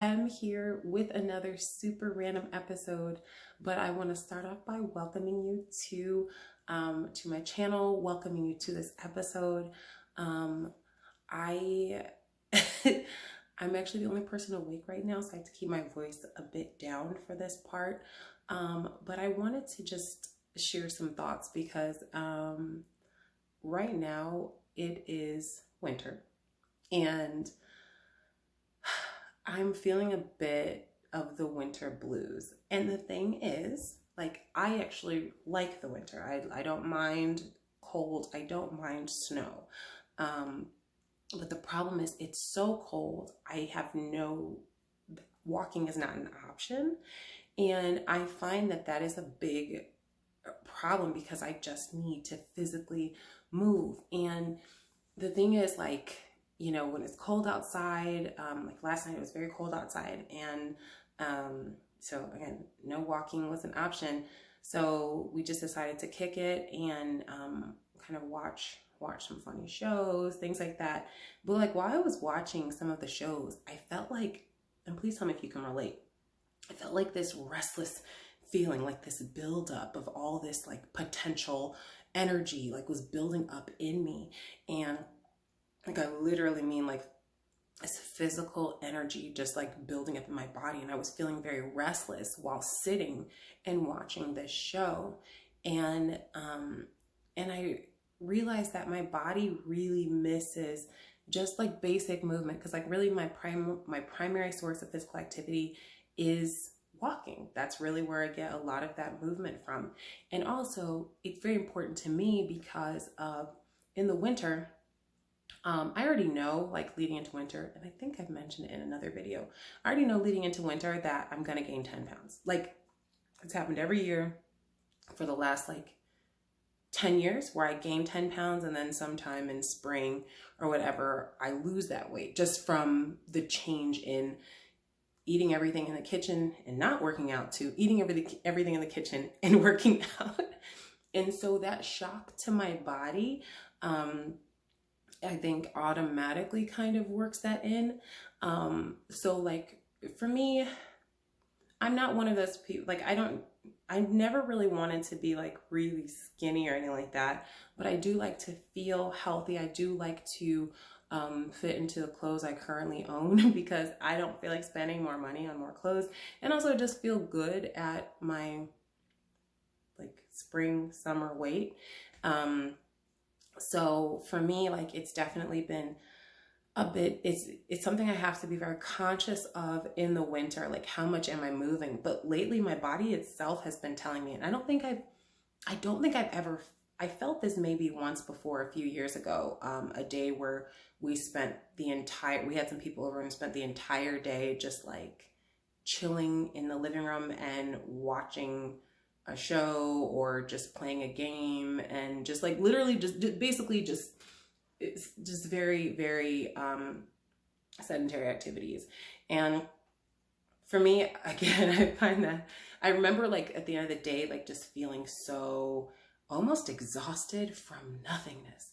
I'm here with another super random episode, but I want to start off by welcoming you to my channel, welcoming you to this episode. Um, I I'm actually the only person awake right now, so I have to keep my voice a bit down for this part. But I wanted to just share some thoughts because right now it is winter and I'm feeling a bit of the winter blues. And the thing is, like, I actually like the winter. I don't mind cold. I don't mind snow. Um, but the problem is it's so cold. I have no, walking is not an option. And I find that that is a big problem because I just need to physically move. And the thing is, like, when it's cold outside, like last night it was very cold outside, and so again, no walking was an option. So we just decided to kick it and kind of watch some funny shows, things like that. But like while I was watching some of the shows, I felt like, and please tell me if you can relate, I felt like this restless feeling, like this buildup of all this like potential energy, like was building up in me. And like I literally mean like this physical energy just like building up in my body. And I was feeling very restless while sitting and watching this show. And I realized that my body really misses just like basic movement, because like really my primary source of physical activity is walking. That's really where I get a lot of that movement from. And also it's very important to me because in the winter, I already know, like leading into winter, and I think I've mentioned it in another video, I already know leading into winter that I'm gonna gain 10 pounds. Like it's happened every year for the last like 10 years where I gain 10 pounds, and then sometime in spring or whatever, I lose that weight just from the change in eating everything in the kitchen and not working out to eating everything in the kitchen and working out. And so that shock to my body, I think automatically kind of works that in. So like for me, I'm not one of those people, like I never really wanted to be like really skinny or anything like that, but I do like to feel healthy. I do like to fit into the clothes I currently own because I don't feel like spending more money on more clothes, and also just feel good at my like spring, summer weight. So for me, like it's definitely been a bit, it's something I have to be very conscious of in the winter, like how much am I moving? But lately my body itself has been telling me, and I don't think I've ever, I felt this maybe once before a few years ago, a day where we had some people over and spent the entire day just like chilling in the living room and watching a show or just playing a game and just like literally just basically just it's just very, very sedentary activities. And for me, again, I find that I remember like at the end of the day, like just feeling so almost exhausted from nothingness.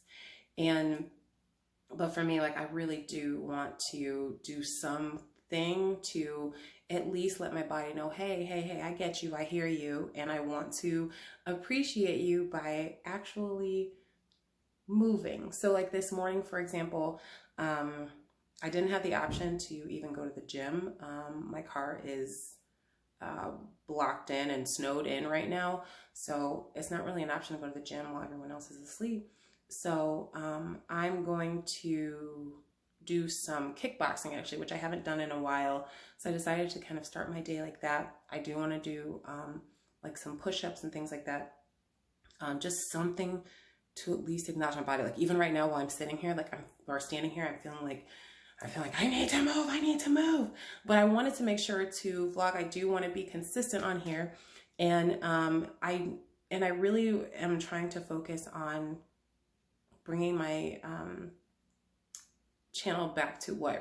But for me, like I really do want to do something to at least let my body know, hey, I get you, I hear you, and I want to appreciate you by actually moving. So like this morning, for example, I didn't have the option to even go to the gym. My car is blocked in and snowed in right now, so it's not really an option to go to the gym while everyone else is asleep. So I'm going to do some kickboxing actually, which I haven't done in a while. So I decided to kind of start my day like that. I do want to do like some push-ups and things like that. Just something to at least acknowledge my body. Like even right now while I'm sitting here, like or standing here, I feel like I need to move. But I wanted to make sure to vlog. I do want to be consistent on here. And I really am trying to focus on bringing my channel back to why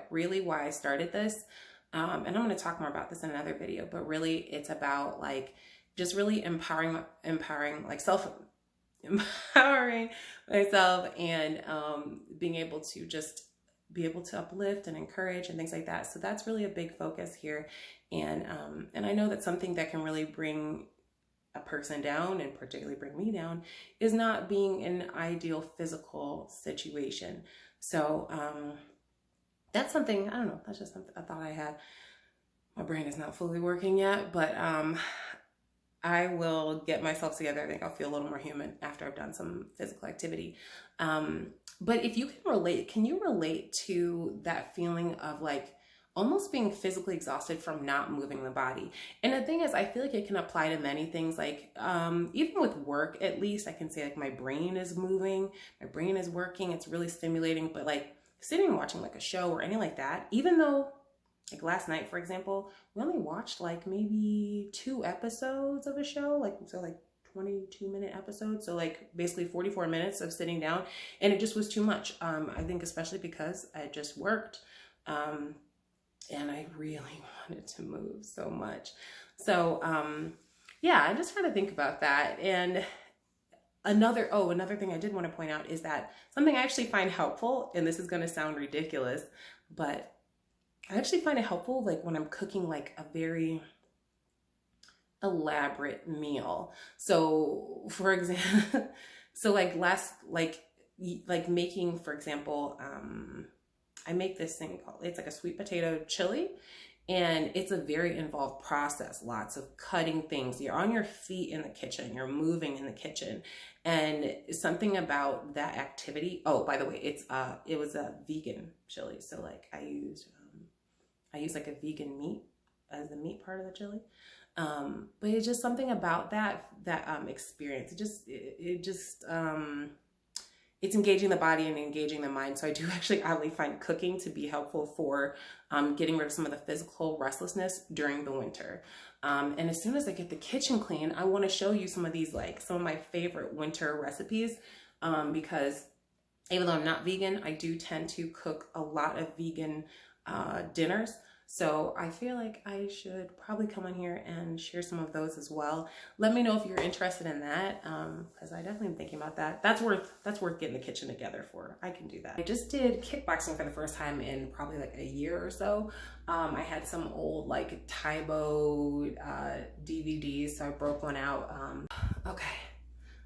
I started this. And I'm going to talk more about this in another video, but really it's about like just really empowering like empowering myself and being able to just be able to uplift and encourage and things like that. So that's really a big focus here. And I know that something that can really bring a person down, and particularly bring me down, is not being in an ideal physical situation. So that's something, I don't know, that's just a thought I had. My brain is not fully working yet, but I will get myself together. I think I'll feel a little more human after I've done some physical activity. But if you can you relate to that feeling of like almost being physically exhausted from not moving the body? And the thing is, I feel like it can apply to many things. Like even with work, at least I can say like my brain is moving, my brain is working, it's really stimulating. But like sitting and watching like a show or anything like that, even though like last night, for example, we only watched like maybe 2 episodes of a show, like 22-minute episodes. So like basically 44 minutes of sitting down, and it just was too much. I think especially because I just worked and I really wanted to move so much. So yeah, I just trying to think about that. And another thing I did want to point out is that something I actually find helpful, and this is going to sound ridiculous, but I actually find it helpful like when I'm cooking like a very elaborate meal. So for example, so like making, for example, I make this thing called, it's like a sweet potato chili, and it's a very involved process. Lots of cutting things. You're on your feet in the kitchen, you're moving in the kitchen. And something about that activity, oh, by the way, it was a vegan chili. So like I use like a vegan meat as the meat part of the chili. But it's just something about that experience. It's engaging the body and engaging the mind. So I do actually oddly find cooking to be helpful for getting rid of some of the physical restlessness during the winter. And as soon as I get the kitchen clean, I want to show you some of these, like some of my favorite winter recipes, because even though I'm not vegan, I do tend to cook a lot of vegan dinners. So I feel like I should probably come on here and share some of those as well. Let me know if you're interested in that, because I definitely am thinking about that. That's worth getting the kitchen together for. I can do that. I just did kickboxing for the first time in probably like a year or so. I had some old like Taibo DVDs, so I broke one out. Okay,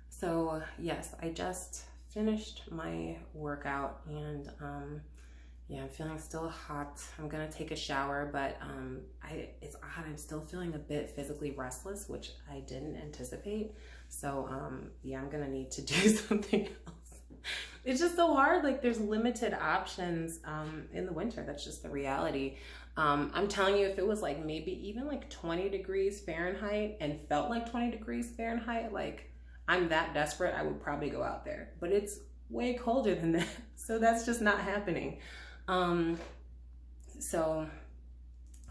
so yes, I just finished my workout, and yeah, I'm feeling still hot. I'm gonna take a shower, but it's odd. I'm still feeling a bit physically restless, which I didn't anticipate. So yeah, I'm gonna need to do something else. It's just so hard. Like there's limited options in the winter. That's just the reality. I'm telling you, if it was like maybe even like 20 degrees Fahrenheit and felt like 20 degrees Fahrenheit, like I'm that desperate, I would probably go out there. But it's way colder than that, so that's just not happening. So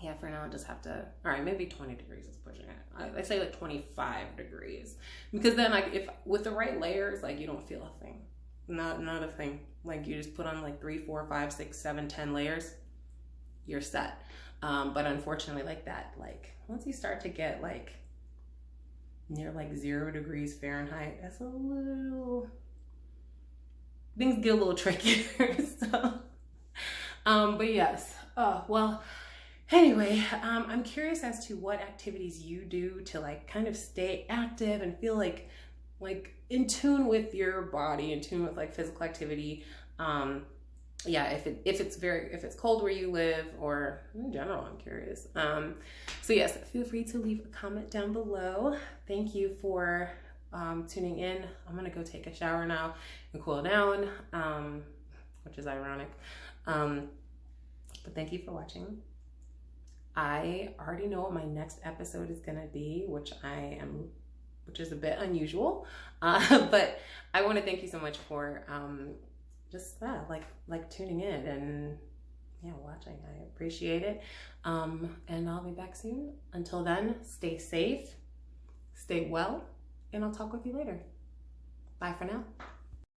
yeah, for now I just have to, all right, maybe 20 degrees is pushing it. I say like 25 degrees, because then like if with the right layers, like you don't feel a thing, not a thing. Like you just put on like 3, 4, 5, 6, 7, 10 layers, you're set. But unfortunately like that, like once you start to get like near like 0 degrees Fahrenheit, that's a little, things get a little trickier. So but yes, well, anyway, I'm curious as to what activities you do to like kind of stay active and feel like in tune with your body, in tune with like physical activity. Yeah, if it's cold where you live, or in general, I'm curious. So yes, feel free to leave a comment down below. Thank you for tuning in. I'm gonna go take a shower now and cool down, which is ironic. But thank you for watching. I already know what my next episode is gonna be, which is a bit unusual. But I want to thank you so much for just like tuning in and yeah, watching. I appreciate it. And I'll be back soon. Until then, stay safe, stay well, and I'll talk with you later. Bye for now.